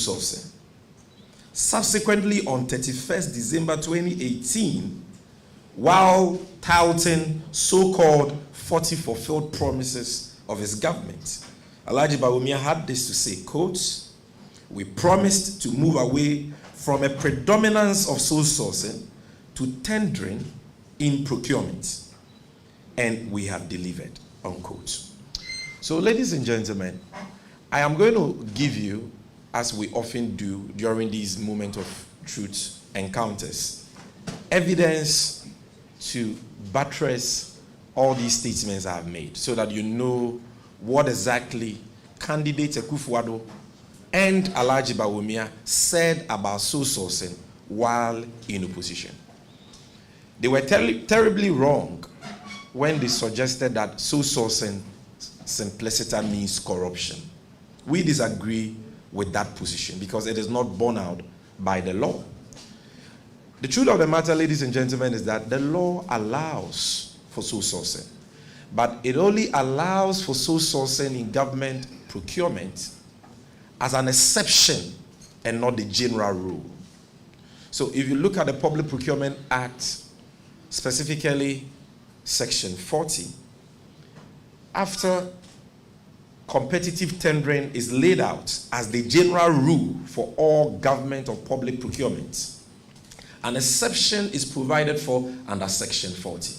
sourcing. Subsequently, on 31st December 2018, while touting so-called 40 fulfilled promises of his government, Alhaji Bawumia had this to say, quote, "We promised to move away from a predominance of sole sourcing to tendering in procurement, and we have delivered," unquote. So, ladies and gentlemen, I am going to give you, as we often do during these Moment of Truth encounters, evidence to buttress all these statements I have made, so that you know what exactly candidate Akufo-Addo and Alhaji Bawumia said about sole sourcing while in opposition. They were terribly wrong when they suggested that sole sourcing simplicity means corruption. We disagree with that position because it is not borne out by the law. The truth of the matter, ladies and gentlemen, is that the law allows for sole sourcing, but it only allows for sole sourcing in government procurement as an exception and not the general rule. So if you look at the Public Procurement Act, specifically Section 40, after competitive tendering is laid out as the general rule for all government or public procurement, an exception is provided for under Section 40,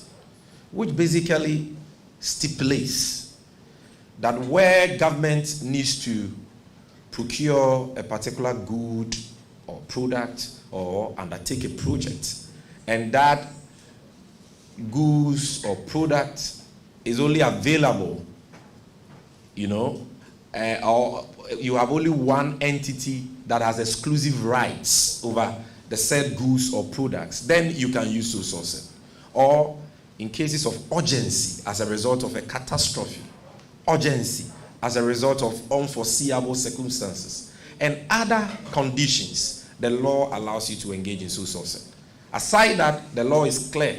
which basically stipulates that where government needs to procure a particular good or product or undertake a project, and that goods or product is only available, or you have only one entity that has exclusive rights over the said goods or products, then you can use sole sourcing. Or in cases of urgency as a result of a catastrophe, urgency as a result of unforeseeable circumstances, and other conditions, the law allows you to engage in sole sourcing. Aside that, the law is clear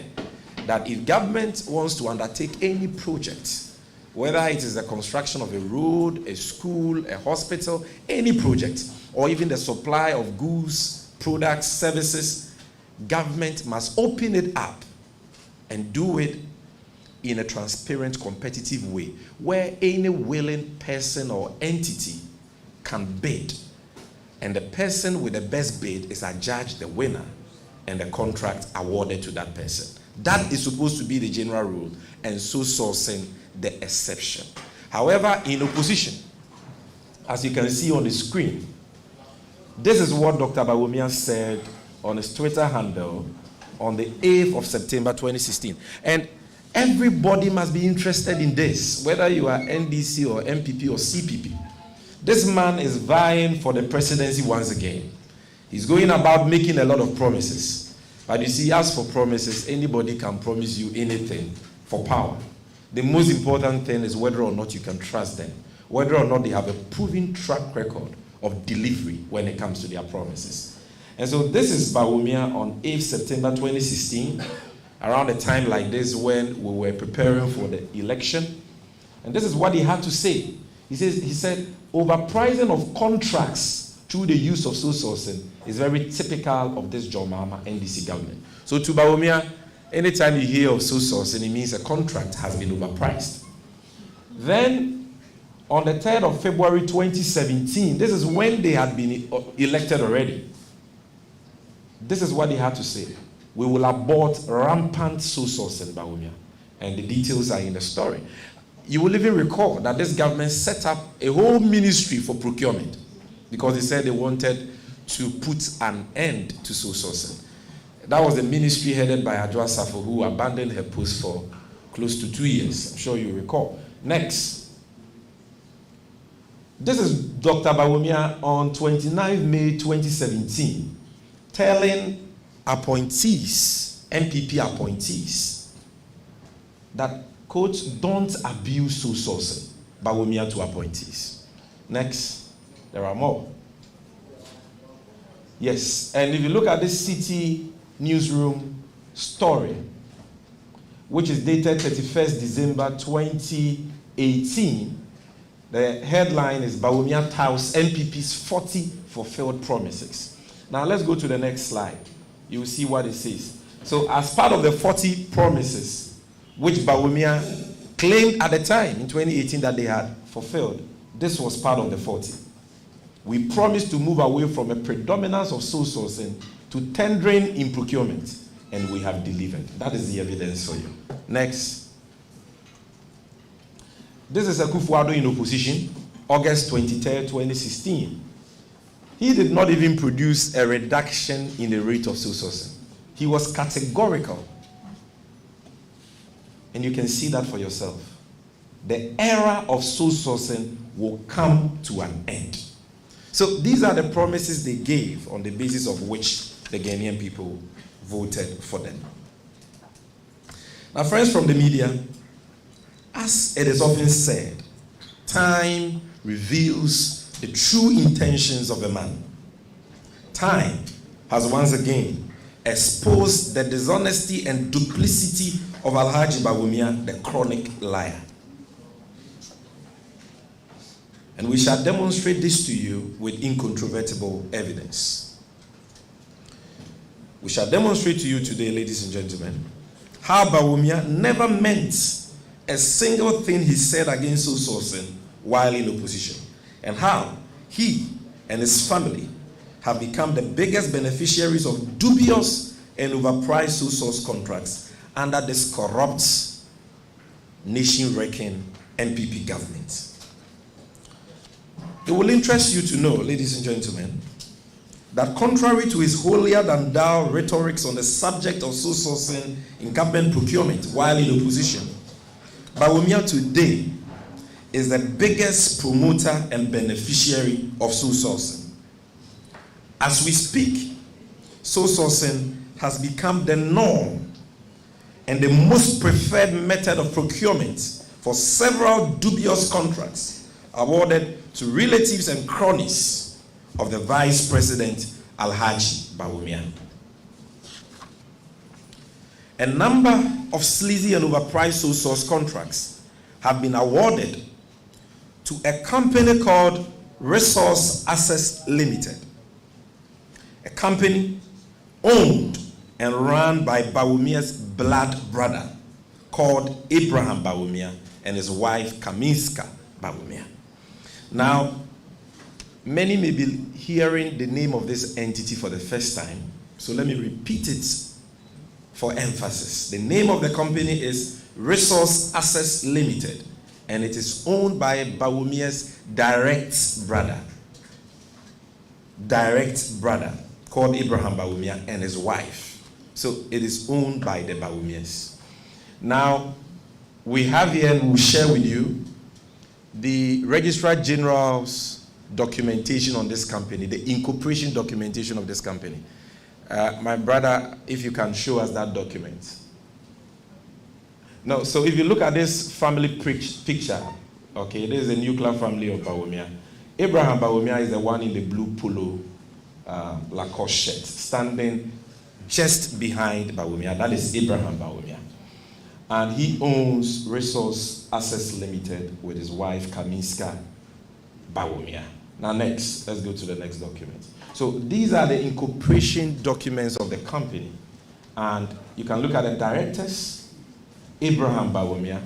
that if government wants to undertake any project, whether it is the construction of a road, a school, a hospital, any project, or even the supply of goods, products, services, government must open it up and do it in a transparent, competitive way, where any willing person or entity can bid, and the person with the best bid is adjudged the winner, and the contract awarded to that person. That is supposed to be the general rule, and sole sourcing the exception. However, in opposition, as you can see on the screen, this is what Dr. Bawumia said on his Twitter handle on the 8th of September 2016. And everybody must be interested in this, whether you are NDC or MPP or CPP. This man is vying for the presidency once again. He's going about making a lot of promises. But you see, as for promises, anybody can promise you anything for power. The most important thing is whether or not you can trust them, whether or not they have a proven track record of delivery when it comes to their promises. And so this is Bawumia on 8th September 2016, around a time like this when we were preparing for the election. And this is what he had to say. He said, overpricing of contracts through the use of sole sourcing is very typical of this John Mahama NDC government. So to Bawumia, anytime you hear of sole sourcing, it means a contract has been overpriced. Then, on the 3rd of February 2017, this is when they had been elected already. This is what they had to say. We will abort rampant sole sourcing, Bawumia. And the details are in the story. You will even recall that this government set up a whole ministry for procurement because they said they wanted to put an end to sole sourcing. That was the ministry headed by Adjoa Safo, who abandoned her post for close to 2 years. I'm sure you recall. Next. This is Dr. Bawumia on 29 May 2017, telling appointees, MPP appointees, that, quote, don't abuse sole sourcing. Bawumia to appointees. Next. There are more. Yes, and if you look at this City Newsroom story, which is dated 31st December 2018, the headline is Bawumia touts MPP's 40 fulfilled promises. Now let's go to the next slide. You will see what it says. So as part of the 40 promises, which Bawumia claimed at the time in 2018 that they had fulfilled, this was part of the 40. We promised to move away from a predominance of sole sourcing to tendering in procurement, and we have delivered. That is the evidence for you. Next. This is Akufo-Addo in opposition, August 23rd, 2016. He did not even produce a reduction in the rate of sole sourcing. He was categorical. And you can see that for yourself. The era of sole sourcing will come to an end. So these are the promises they gave on the basis of which the Ghanaian people voted for them. Now, friends from the media, as it is often said, time reveals the true intentions of a man. Time has once again exposed the dishonesty and duplicity of Alhaji Bawumia, the chronic liar. And we shall demonstrate this to you with incontrovertible evidence. We shall demonstrate to you today, ladies and gentlemen, how Bawumia never meant a single thing he said against sole sourcing while in opposition, and how he and his family have become the biggest beneficiaries of dubious and overpriced sole source contracts under this corrupt, nation-wrecking NPP government. It will interest you to know, ladies and gentlemen, that contrary to his holier-than-thou rhetorics on the subject of sole sourcing in government procurement while in opposition, Bawumia today is the biggest promoter and beneficiary of sole sourcing. As we speak, sole sourcing has become the norm and the most preferred method of procurement for several dubious contracts awarded to relatives and cronies of the Vice President Alhaji Bawumia. A number of sleazy and overpriced sole source contracts have been awarded to a company called Resource Access Limited, a company owned and run by Bawumia's blood brother called Abraham Bawumia and his wife Kaminska Bawumia. Now, many may be hearing the name of this entity for the first time, so let me repeat it for emphasis. The name of the company is Resource Access Limited, and it is owned by Bawumia's direct brother called Abraham Bawumia and his wife. So it is owned by the Bawumias. Now, we have here and we'll share with you the Registrar General's documentation on this company, the incorporation documentation of this company. My brother, if you can show us that document. No, so if you look at this family picture, okay, this is a nuclear family of Bawumia. Abraham Bawumia is the one in the blue polo Lacoste shirt, standing just behind Bawumia. That is Abraham Bawumia. And he owns Resource Access Limited with his wife, Kaminska Bawumia. Now next, let's go to the next document. So these are the incorporation documents of the company. And you can look at the directors, Abraham Bawumia,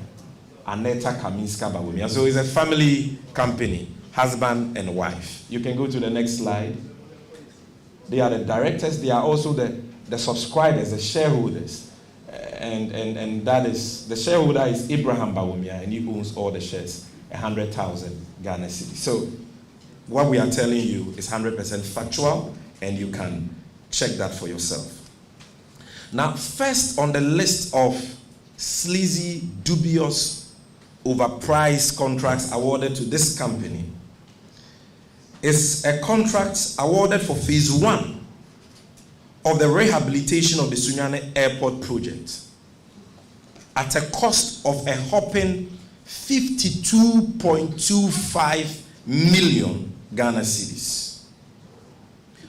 Aneta Kaminska Bawumia. So it's a family company, husband and wife. You can go to the next slide. They are the directors. They are also the subscribers, the shareholders. And that is, the shareholder is Abraham Bawumia, and he owns all the shares, 100,000 Ghana cedis. So what we are telling you is 100% factual, and you can check that for yourself. Now, first on the list of sleazy, dubious, overpriced contracts awarded to this company is a contract awarded for phase 1 of the rehabilitation of the Sunyani airport project at a cost of a whopping 52.25 million Ghana cedis.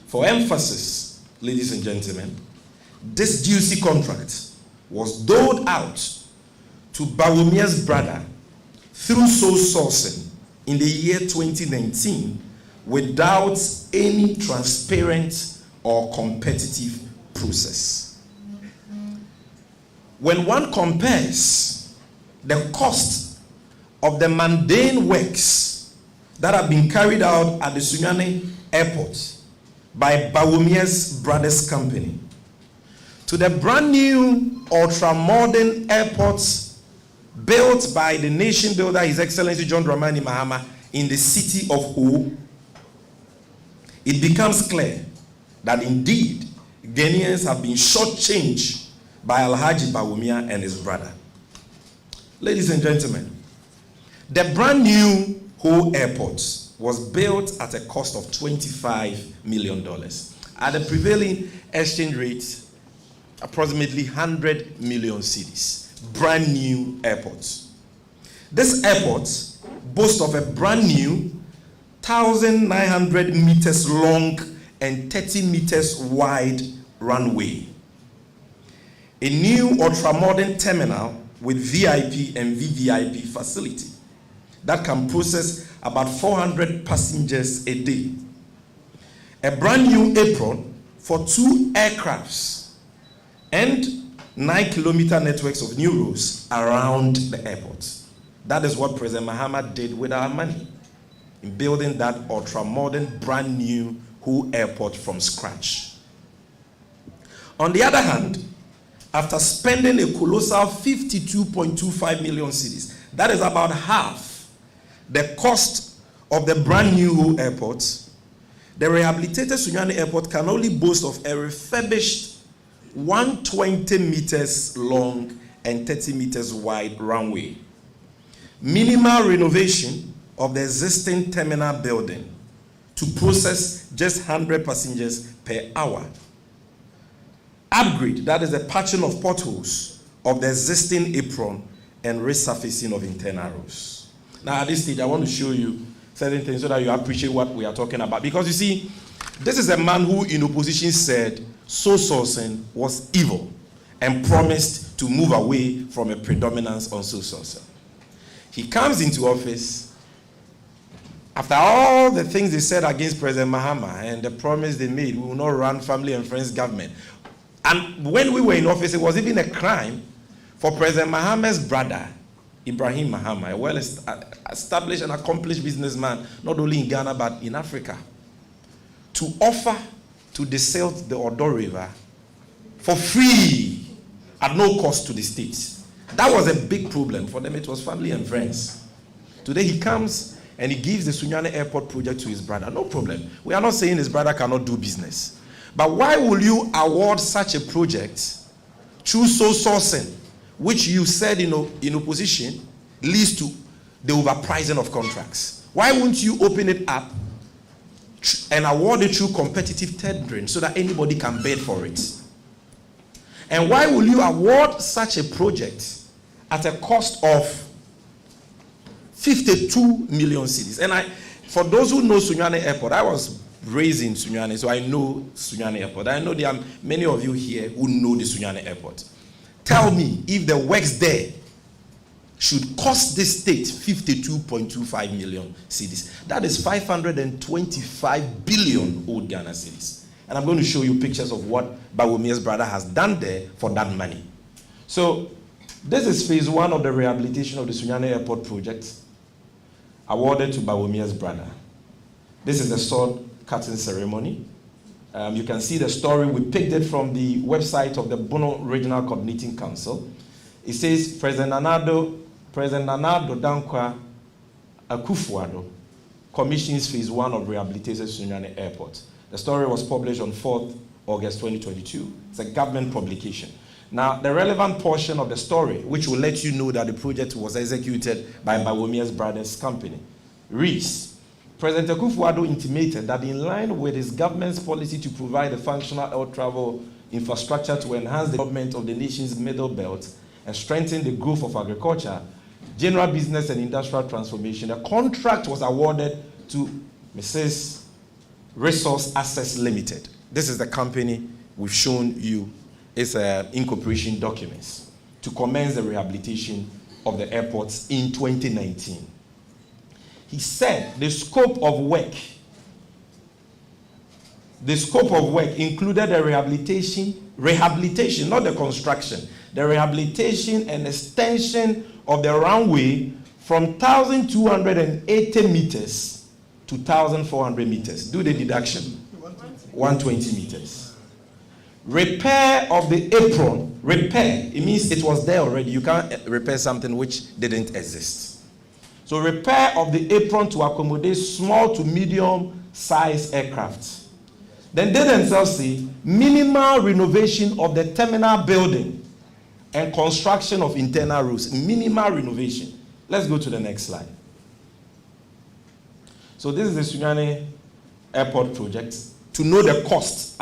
For emphasis, ladies and gentlemen, this juicy contract was doled out to Bawumia's brother through sole sourcing in the year 2019 without any transparent or competitive process. When one compares the cost of the mundane works that have been carried out at the Sunyani Airport by Bawumia's Brothers Company to the brand new ultra-modern airports built by the nation builder, His Excellency John Dramani Mahama, in the city of Ho, it becomes clear that indeed Ghanaians have been shortchanged by Alhaji Bawumia and his brother. Ladies and gentlemen, the brand new Ho Airport was built at a cost of $25 million. At the prevailing exchange rate, approximately 100 million cedis. Brand new airports. This airport boasts of a brand new 1,900 meters long and 30 meters wide runway. A new ultra-modern terminal with VIP and VVIP facility that can process about 400 passengers a day. A brand new apron for 2 aircrafts and 9-kilometer networks of new roads around the airport. That is what President Mahama did with our money in building that ultra-modern, brand new Ho Airport from scratch. On the other hand, after spending a colossal 52.25 million cedis, that is about half the cost of the brand new Ho Airport, the rehabilitated Sunyani Airport can only boast of a refurbished 120 meters long and 30 meters wide runway. Minimal renovation of the existing terminal building to process just 100 passengers per hour. Upgrade, that is the patching of potholes of the existing apron and resurfacing of internal roads. Now at this stage, I want to show you certain things so that you appreciate what we are talking about. Because you see, this is a man who in opposition said sole sourcing was evil and promised to move away from a predominance on sole sourcing. He comes into office after all the things they said against President Mahama and the promise they made, we will not run family and friends government. And when we were in office, it was even a crime for President Mahama's brother, Ibrahim Mahama, a well-established and accomplished businessman, not only in Ghana but in Africa, to offer to desilt the Odo River for free at no cost to the state. That was a big problem for them. It was family and friends. Today he comes and he gives the Sunyani Airport project to his brother. No problem. We are not saying his brother cannot do business. But why will you award such a project through sole sourcing, which you said in opposition leads to the overpricing of contracts? Why won't you open it up and award it through competitive tendering so that anybody can bid for it? And why will you award such a project at a cost of 52 million cedis? And for those who know Sunyani Airport, I was raised in Sunyani, so I know Sunyani Airport. I know there are many of you here who know the Sunyani Airport. Tell me if the works there should cost this state 52.25 million cedis. That is 525 billion old Ghana cedis. And I'm going to show you pictures of what Bawumia's brother has done there for that money. So this is phase 1 of the rehabilitation of the Sunyani Airport project, awarded to Bawumia's brother. This is the sword cutting ceremony. You can see the story. We picked it from the website of the Bono Regional Coordinating Council. It says, President Nana Addo Dankwa Akufo-Addo commissions phase 1 of rehabilitated Sunyani Airport. The story was published on 4th August 2022. It's a government publication. Now, the relevant portion of the story, which will let you know that the project was executed by Bawumia's brother's company, reads, President Akufo-Addo intimated that in line with his government's policy to provide a functional air travel infrastructure to enhance the development of the nation's middle belt and strengthen the growth of agriculture, general business and industrial transformation, a contract was awarded to Mrs. Resource Access Limited. This is the company we've shown you. It's incorporation documents to commence the rehabilitation of the airports in 2019. He said the scope of work The scope of work included the rehabilitation, not the construction, the rehabilitation and extension of the runway from 1,280 meters to 1,400 meters. Do the deduction. 120 meters. Repair of the apron. Repair, it means it was there already. You can't repair something which didn't exist. So repair of the apron to accommodate small to medium size aircraft. Then they themselves say minimal renovation of the terminal building and construction of internal roads. Minimal renovation. Let's go to the next slide. So this is the Sunyani Airport project. To know the cost,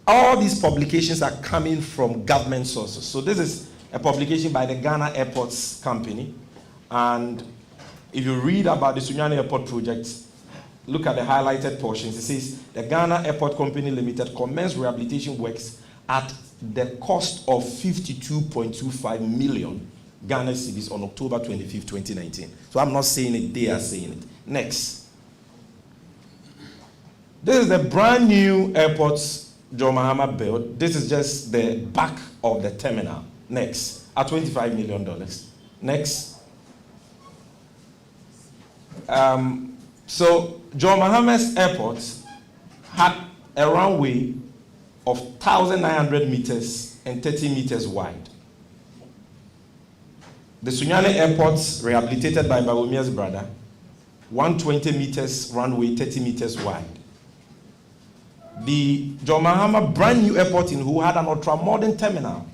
all these publications are coming from government sources. So this is a publication by the Ghana Airports Company. And if you read about the Sunyani Airport project, look at the highlighted portions. It says the Ghana Airport Company Limited commenced rehabilitation works at the cost of 52.25 million Ghana cedis on October 25th, 2019. So I'm not saying it, they are saying it. Next. This is the brand new airport John Mahama built. This is just the back of the terminal. Next. At $25 million. Next. So John Mahama's airport had a runway of 1,900 meters and 30 meters wide. The Sunyani Airport, rehabilitated by Bawomia's brother, 120 meters runway, 30 meters wide. The John Mahama brand new airport in Who had an ultra-modern terminal.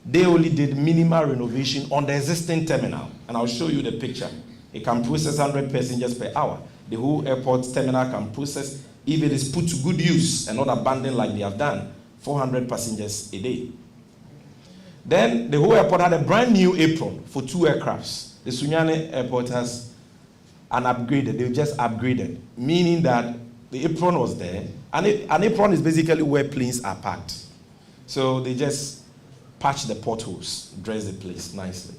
They only did minimal renovation on the existing terminal. And I'll show you the picture. It can process 100 passengers per hour. The whole airport terminal can process, if it is put to good use and not abandoned like they have done, 400 passengers a day. Then the whole airport had a brand new apron for 2 aircrafts. The Sunyani Airport has an upgraded, they just upgraded, meaning that the apron was there. An apron is basically where planes are parked. So they just patch the potholes, dress the place nicely.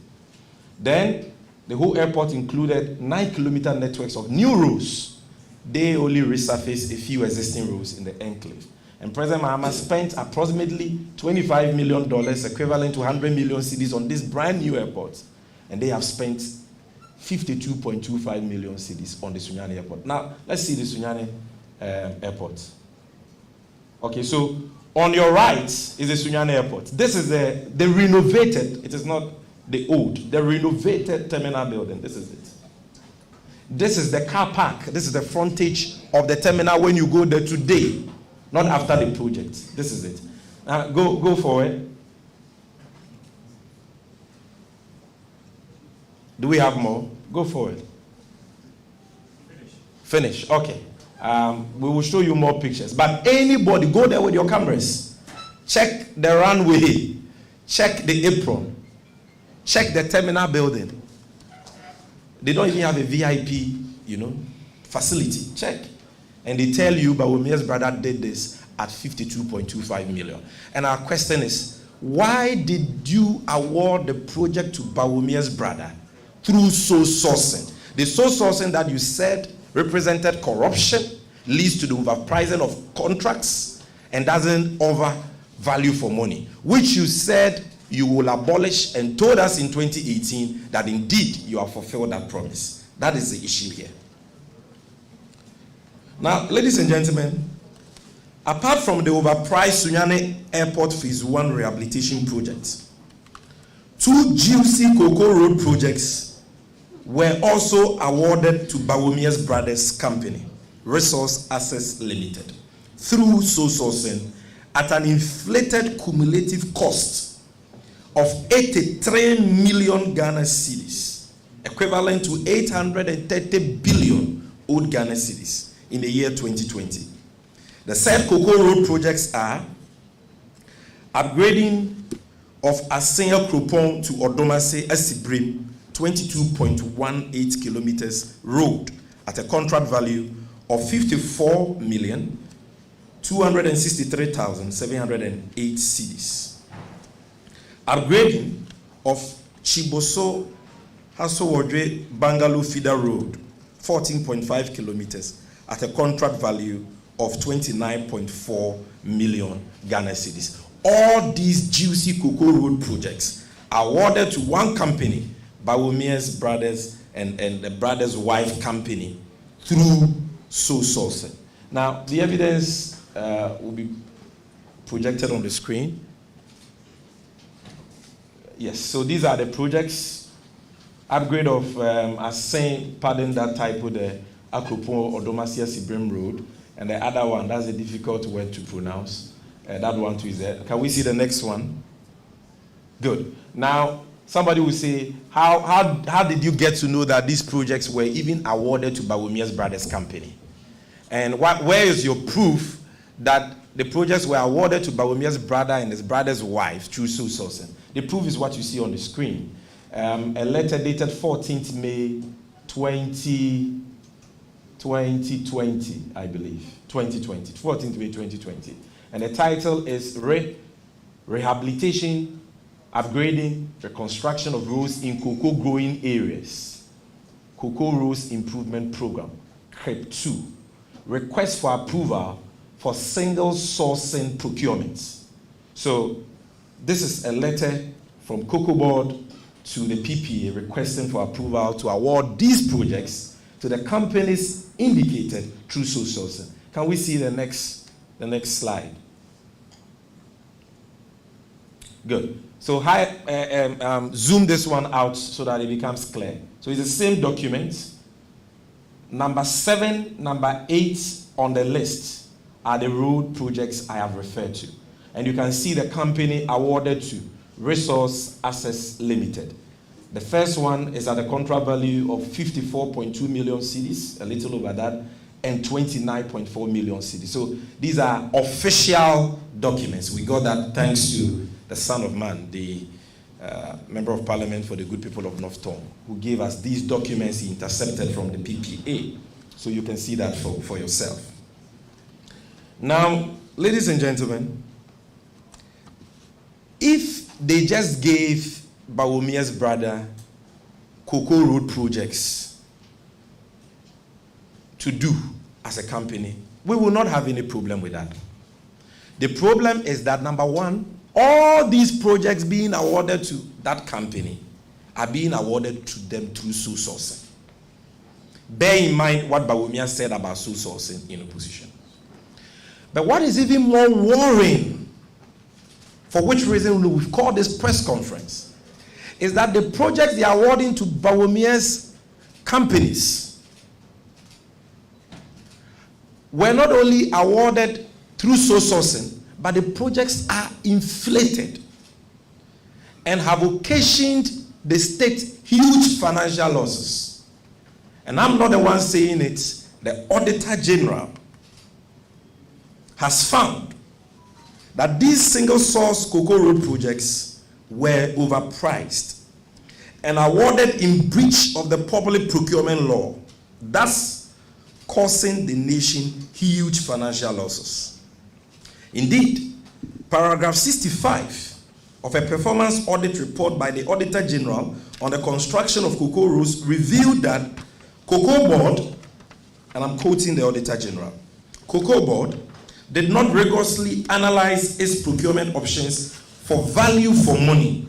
Then the whole airport included 9-kilometer networks of new roads. They only resurfaced a few existing roads in the enclave. And President Mahama spent approximately $25 million, equivalent to 100 million cedis, on this brand new airport. And they have spent 52.25 million cedis on the Sunyani Airport. Now, let's see the Sunyani Airport. Okay, so on your right is the Sunyani Airport. This is the renovated, it is not the old, the renovated terminal building. This is it. This is the car park. This is the frontage of the terminal when you go there today, not after the project. This is it. Go forward. Do we have more? Go forward. Finish. Okay. We will show you more pictures. But anybody, go there with your cameras. Check the runway. Check the apron. Check the terminal building. They don't even have a VIP, facility. Check. And they tell you, Bawomia's brother did this at 52.25 million. And our question is, why did you award the project to Bawomia's brother through sole sourcing? The sole sourcing that you said represented corruption, leads to the overpricing of contracts, and doesn't offer value for money, which you said you will abolish, and told us in 2018 that indeed you have fulfilled that promise. That is the issue here. Now, ladies and gentlemen, apart from the overpriced Sunyani Airport Phase 1 rehabilitation project, 2 juicy Cocoa Road projects were also awarded to Bawomia's Brothers Company, Resource Access Limited, through sole sourcing at an inflated cumulative cost of 83 million Ghana cedis, equivalent to 830 billion old Ghana cedis in the year 2020. The said Cocoa Road projects are upgrading of Asenya Kropon to Odomase Esibrim, 22.18 kilometers road at a contract value of 54,263,708 cedis. Upgrading of Chiboso Hasowodwe Bangalore Feeder Road, 14.5 kilometers, at a contract value of 29.4 million Ghana cedis. All these juicy cocoa road projects are awarded to one company, Bawumia's brothers and the brothers' wife company, through sole sourcing. Now, the evidence will be projected on the screen. Yes, so these are the projects. Upgrade of, pardon that typo there, Akropo Odomasia Sibrim Road. And the other one, that's a difficult word to pronounce. That one too is there. Can we see the next one? Good. Now, somebody will say, how did you get to know that these projects were even awarded to Bawumia's brothers company? And where is your proof that the projects were awarded to Bawumia's brother and his brother's wife through sole sourcing? The proof is what you see on the screen. A letter dated 14th May 2020, I believe. 2020. 14th May 2020. And the title is Rehabilitation, Upgrading, Reconstruction of Roads in Cocoa Growing Areas. Cocoa Roads Improvement Program, CREP 2. Request for approval for single sourcing procurement. So this is a letter from Cocoa Board to the PPA requesting for approval to award these projects to the companies indicated through sole sourcing. Can we see the next slide? Good. So zoom this one out so that it becomes clear. So it's the same document. Number 7, number 8 on the list are the road projects I have referred to. And you can see the company awarded to Resource Access Limited. The first one is at a contract value of 54.2 million cedis, a little over that, and 29.4 million cedis. So these are official documents. We got that thanks to the Son of Man, the Member of Parliament for the good people of North Tongue, who gave us these documents he intercepted from the PPA. So you can see that for yourself. Now, ladies and gentlemen, if they just gave Bawumia's brother Cocoa Road projects to do as a company, we will not have any problem with that. The problem is that, number one, all these projects being awarded to that company are being awarded to them through sole sourcing. Bear in mind what Bawumia said about sole sourcing in opposition. But what is even more worrying, for which reason we've called this press conference, is that the projects they are awarding to Bawumia's companies were not only awarded through sole sourcing, but the projects are inflated and have occasioned the state huge financial losses. And I'm not the one saying it. The Auditor General has found that these single-source cocoa road projects were overpriced and awarded in breach of the public procurement law, thus causing the nation huge financial losses. Indeed, paragraph 65 of a performance audit report by the Auditor General on the construction of cocoa roads revealed that Cocoa Board, and I'm quoting the Auditor General, Cocoa Board did not rigorously analyze its procurement options for value for money,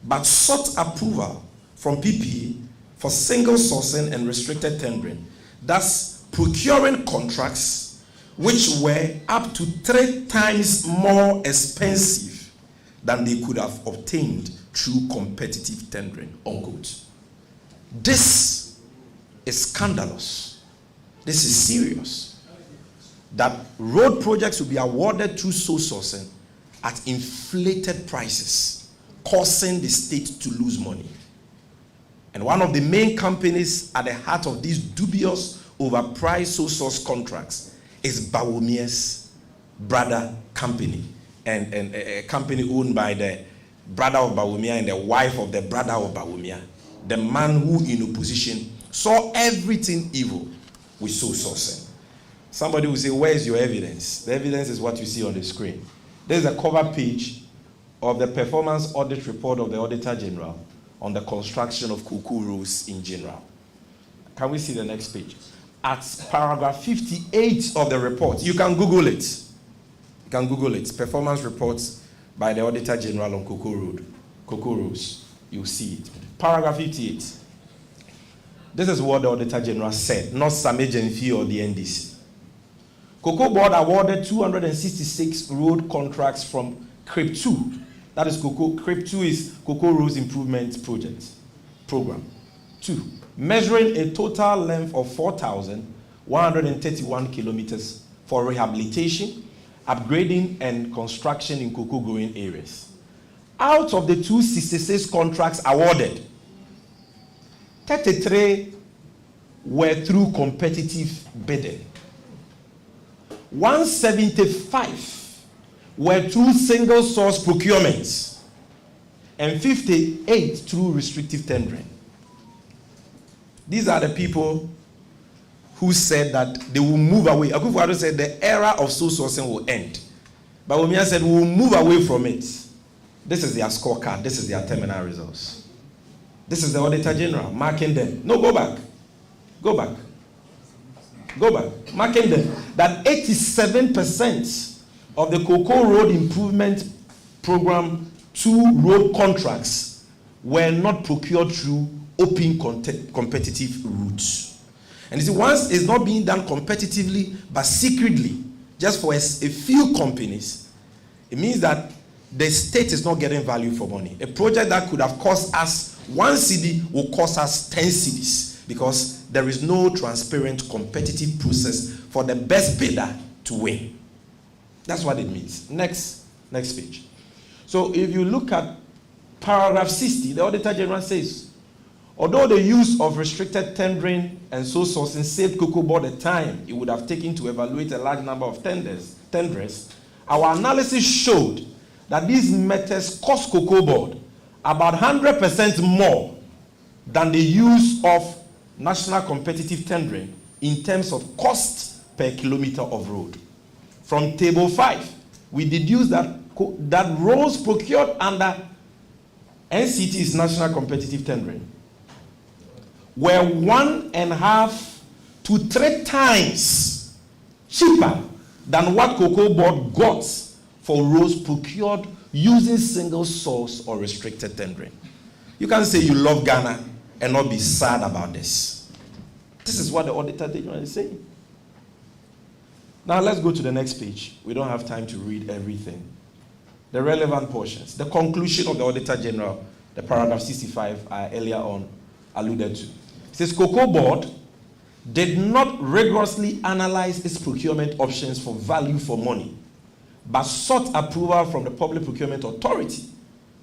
but sought approval from PPA for single sourcing and restricted tendering, thus procuring contracts which were up to 3 times more expensive than they could have obtained through competitive tendering, unquote. This is scandalous. This is serious. That road projects will be awarded through sole sourcing at inflated prices, causing the state to lose money. And one of the main companies at the heart of these dubious, overpriced sole source contracts is Bawumia's brother company, and a company owned by the brother of Bawumia and the wife of the brother of Bawumia, the man who in opposition saw everything evil with sole sourcing. Somebody will say, where is your evidence? The evidence is what you see on the screen. There's a cover page of the performance audit report of the Auditor General on the construction of cocoa roads in general. Can we see the next page? at paragraph 58 of the report. You can Google it. You can Google it. Performance reports by the Auditor General on Cocoa Rose. You'll see it. Paragraph 58. This is what the Auditor General said, not some agency or the NDC. Cocoa Board awarded 266 road contracts from CRIP 2. That is CRIP 2 is Cocoa Rose Improvement Program. 2. Measuring a total length of 4,131 kilometers for rehabilitation, upgrading, and construction in cocoa growing areas. Out of the 266 contracts awarded, 33 were through competitive bidding. 175 were through single source procurements, and 58 through restrictive tendering. These are the people who said that they will move away. Akufo-Addo said the era of sole sourcing will end. But Bawumia said we will move away from it. This is their scorecard. This is their terminal results. This is the Auditor General marking them. No, go back. Go back. Go back. Marking them that 87% of the Cocoa Road Improvement Program 2 road contracts were not procured through open competitive routes. And you see, once it's not being done competitively but secretly, just for a few companies, it means that the state is not getting value for money. A project that could have cost us 1 cedi will cost us 10 cedis because there is no transparent competitive process for the best bidder to win. That's what it means. Next page. So if you look at paragraph 60, the Auditor General says, although the use of restricted tendering and sole sourcing saved Cocoa Board the time it would have taken to evaluate a large number of tenderers, our analysis showed that these methods cost Cocoa Board about 100% more than the use of national competitive tendering in terms of cost per kilometer of road. From table 5, we deduced that roads procured under NCT's national competitive tendering were 1.5 to 3 times cheaper than what Cocoa Board got for roads procured using single source or restricted tendering. You can't say you love Ghana and not be sad about this. This is what the Auditor General is saying. Now let's go to the next page. We don't have time to read everything. The relevant portions. The conclusion of the Auditor General, the paragraph 65 I earlier on alluded to. It says Cocoa Board did not rigorously analyze its procurement options for value for money, but sought approval from the Public Procurement Authority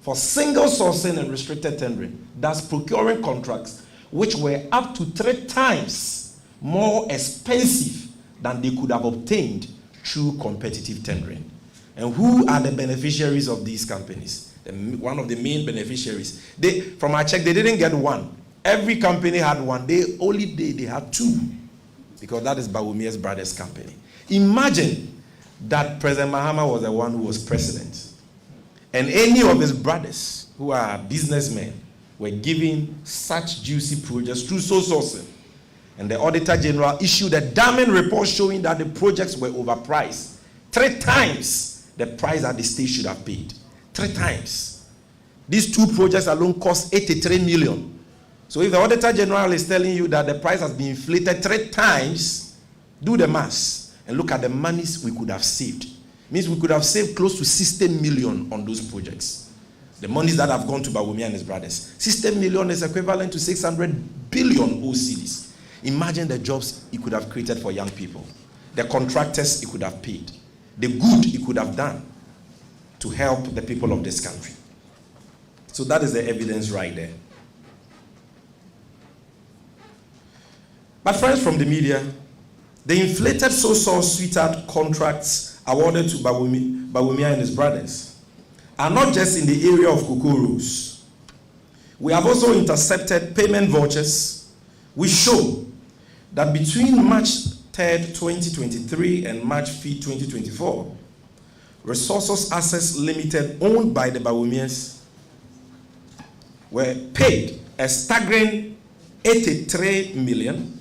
for single sourcing and restricted tendering, thus procuring contracts which were up to 3 times more expensive than they could have obtained through competitive tendering. And who are the beneficiaries of these companies? One of the main beneficiaries. From our check, they didn't get one. Every company had one. They had 2, because that is Bawumia's brother's company. Imagine that President Mahama was the one who was president, and any of his brothers who are businessmen were given such juicy projects through sole sourcing. And the Auditor General issued a damning report showing that the projects were overpriced 3 times the price that the state should have paid. 3 times. These 2 projects alone cost 83 million. So if the Auditor General is telling you that the price has been inflated 3 times, do the maths and look at the monies we could have saved. It means we could have saved close to 60 million on those projects. The monies that have gone to Bawumia and his brothers. 60 million is equivalent to 600 billion OCDs. Imagine the jobs he could have created for young people, the contractors he could have paid, the good he could have done to help the people of this country. So that is the evidence right there. But friends from the media, the inflated sole source sweetheart contracts awarded to Bawumia and his brothers are not just in the area of cocoa rows. We have also intercepted payment vouchers which show that between March 3rd, 2023 and March 5th, 2024, Resources Access Limited, owned by the Bawumias, were paid a staggering 83 million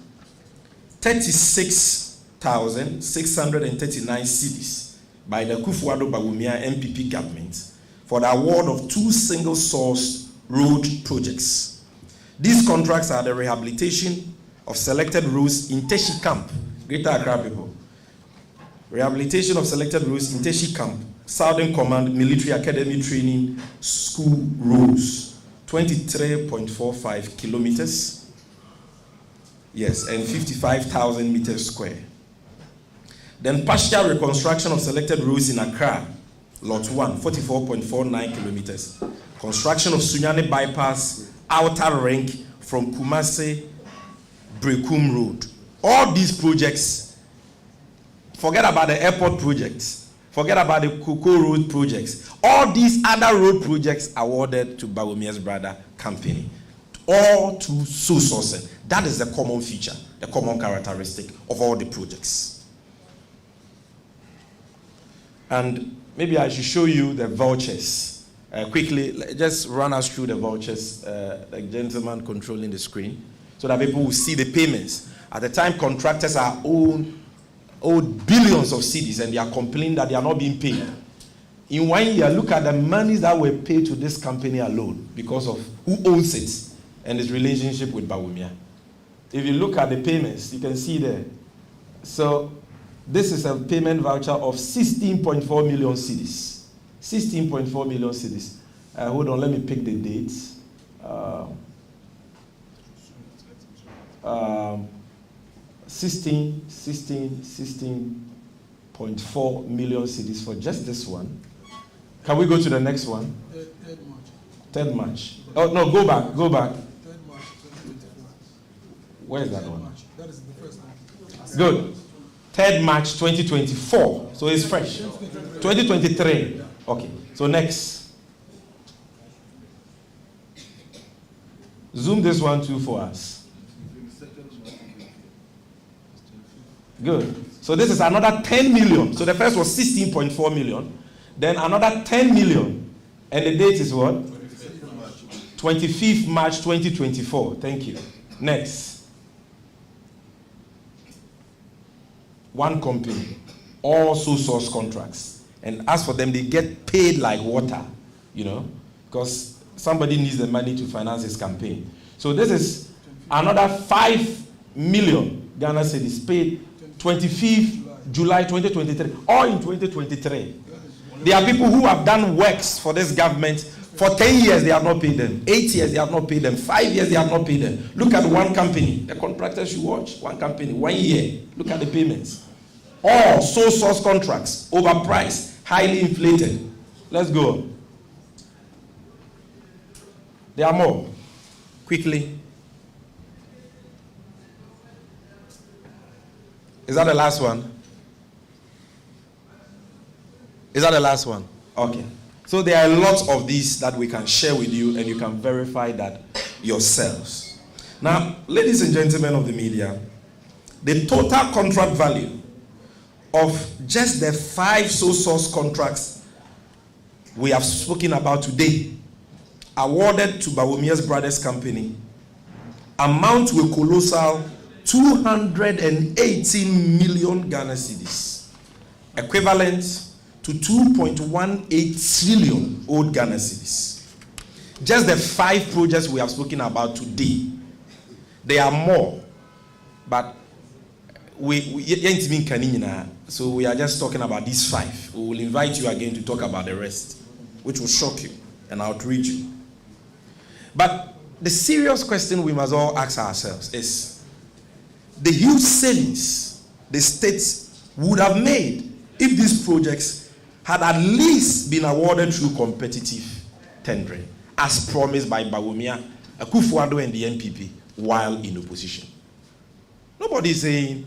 36,639 cedis by the Akufo-Addo Bawumia MPP government for the award of 2 single-source road projects. These contracts are the rehabilitation of selected roads in Teshi Camp, Greater Accra people. Rehabilitation of selected roads in Teshi Camp, Southern Command Military Academy Training School roads, 23.45 kilometers. Yes, and 55,000 meters square. Then partial reconstruction of selected roads in Accra, Lot 1, 44.49 kilometers. Construction of Sunyani bypass, outer ring from Kumasi, Brekum Road. All these projects, forget about the airport projects, forget about the Koko Road projects. All these other road projects awarded to Bawumia's brother company. All to sole sourcing. That is the common feature, the common characteristic of all the projects. And maybe I should show you the vouchers. Quickly, just run us through the vouchers, the gentleman controlling the screen, so that people will see the payments. At the time, contractors are owed billions of cedis and they are complaining that they are not being paid. In 1 year, look at the monies that were paid to this company alone because of who owns it and its relationship with Bawumia. If you look at the payments, you can see there. So this is a payment voucher of 16.4 million cedis. 16.4 million cedis. Hold on, let me pick the dates. 16.4 million cedis for just this one. Can we go to the next one? 3rd March. Oh, no, go back. 3rd March 2024. Where is that one? That is the first one. Good. 3rd March 2024. So it's fresh. 2023. Okay. So next. Zoom this one too for us. Good. So this is another 10 million. So the first was 16.4 million. Then another 10 million. And the date is what? 25th March 2024. Thank you. Next. One company. All sole source contracts. And as for them, they get paid like water. You know. Because somebody needs the money to finance his campaign. So this is another 5 million Ghana cedis paid 25th July 2023. All in 2023. There are people who have done works for this government. For 10 years, they have not paid them. 8 years, they have not paid them. 5 years, they have not paid them. Look at one company. The contractors you watch. One company, 1 year. Look at the payments. All sole source contracts, overpriced, highly inflated. Let's go. There are more. Quickly. Is that the last one? Is that the last one? Okay. So there are lots of these that we can share with you and you can verify that yourselves. Now, ladies and gentlemen of the media, the total contract value of just the 5 sole source contracts we have spoken about today, awarded to Bawumia's Brothers Company, amount to a colossal 218 million Ghana cedis, equivalent to 2.18 trillion old Ghana cedis. Just the 5 projects we have spoken about today. There are more, but so we are just talking about these 5. We will invite you again to talk about the rest, which will shock you and outrage you. But the serious question we must all ask ourselves is the huge savings the states would have made if these projects had at least been awarded through competitive tendering, as promised by Bawumia, Akufo-Addo and the NPP while in opposition. Nobody is saying,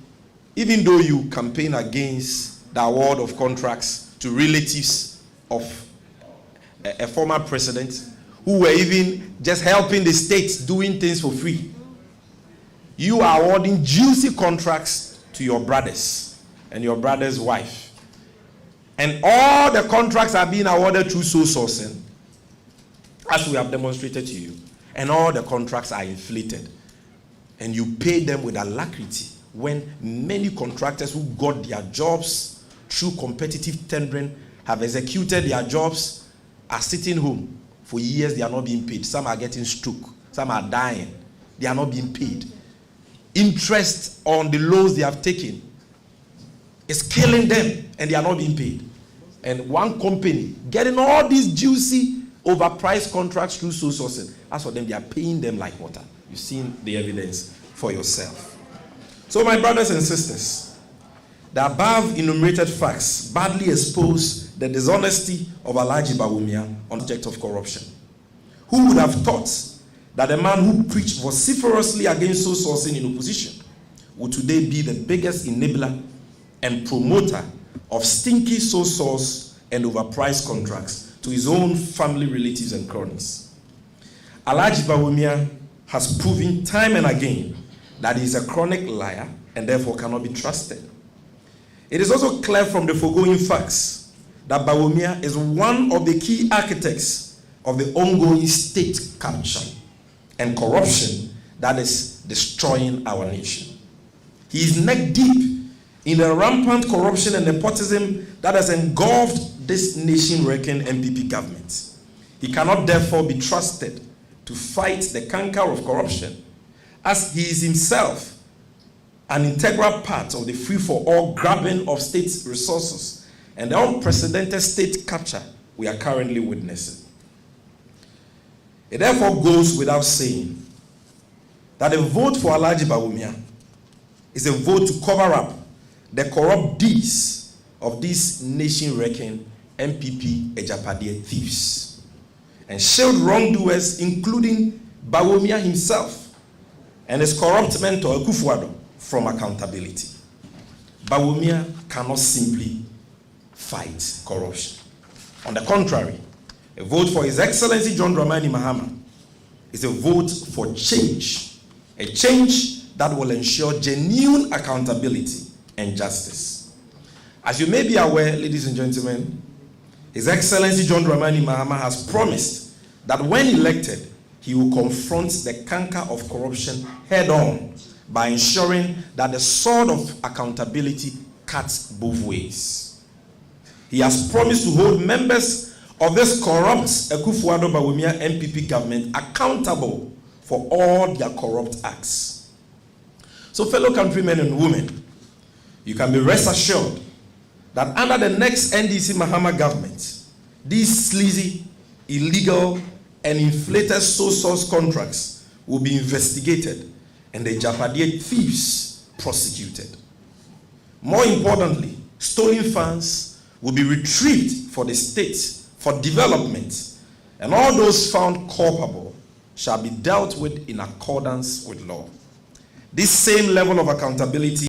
even though you campaign against the award of contracts to relatives of a former president who were even just helping the states doing things for free, you are awarding juicy contracts to your brothers and your brother's wife. And all the contracts are being awarded through sole sourcing, as we have demonstrated to you. And all the contracts are inflated. And you pay them with alacrity, when many contractors who got their jobs through competitive tendering, have executed their jobs, are sitting home for years, they are not being paid. Some are getting stroke, some are dying, they are not being paid. Interest on the loans they have taken is killing them, and they are not being paid. And one company getting all these juicy, overpriced contracts through sole sourcing. As for them, they are paying them like water. You've seen the evidence for yourself. So, my brothers and sisters, the above enumerated facts badly expose the dishonesty of Alhaji Bawumia on the subject of corruption. Who would have thought that a man who preached vociferously against sole sourcing in opposition would today be the biggest enabler and promoter of stinky sole source and overpriced contracts to his own family, relatives, and cronies? Alhaji Bawumia has proven time and again that he is a chronic liar and therefore cannot be trusted. It is also clear from the foregoing facts that Bawumia is one of the key architects of the ongoing state capture and corruption that is destroying our nation. He is neck deep in the rampant corruption and nepotism that has engulfed this nation-wrecking MPP government. He cannot therefore be trusted to fight the canker of corruption, as he is himself an integral part of the free-for-all grabbing of state resources and the unprecedented state capture we are currently witnessing. It therefore goes without saying that a vote for Alhaji Bawumia is a vote to cover up the corrupt deeds of these nation-wrecking MPP Ejapade thieves and shield wrongdoers, including Bawumia himself and his corrupt mentor Akufo-Addo, from accountability. Bawumia cannot simply fight corruption. On the contrary, a vote for His Excellency John Dramani Mahama is a vote for change, a change that will ensure genuine accountability and justice. As you may be aware, ladies and gentlemen, His Excellency John Dramani Mahama has promised that when elected, he will confront the canker of corruption head-on by ensuring that the sword of accountability cuts both ways. He has promised to hold members of this corrupt Akufo-Addo Bawumia MPP government accountable for all their corrupt acts. So, fellow countrymen and women, you can be rest assured that under the next NDC Mahama government, these sleazy, illegal, and inflated sole source contracts will be investigated and the Ejapade thieves prosecuted. More importantly, stolen funds will be retrieved for the state for development, and all those found culpable shall be dealt with in accordance with law. This same level of accountability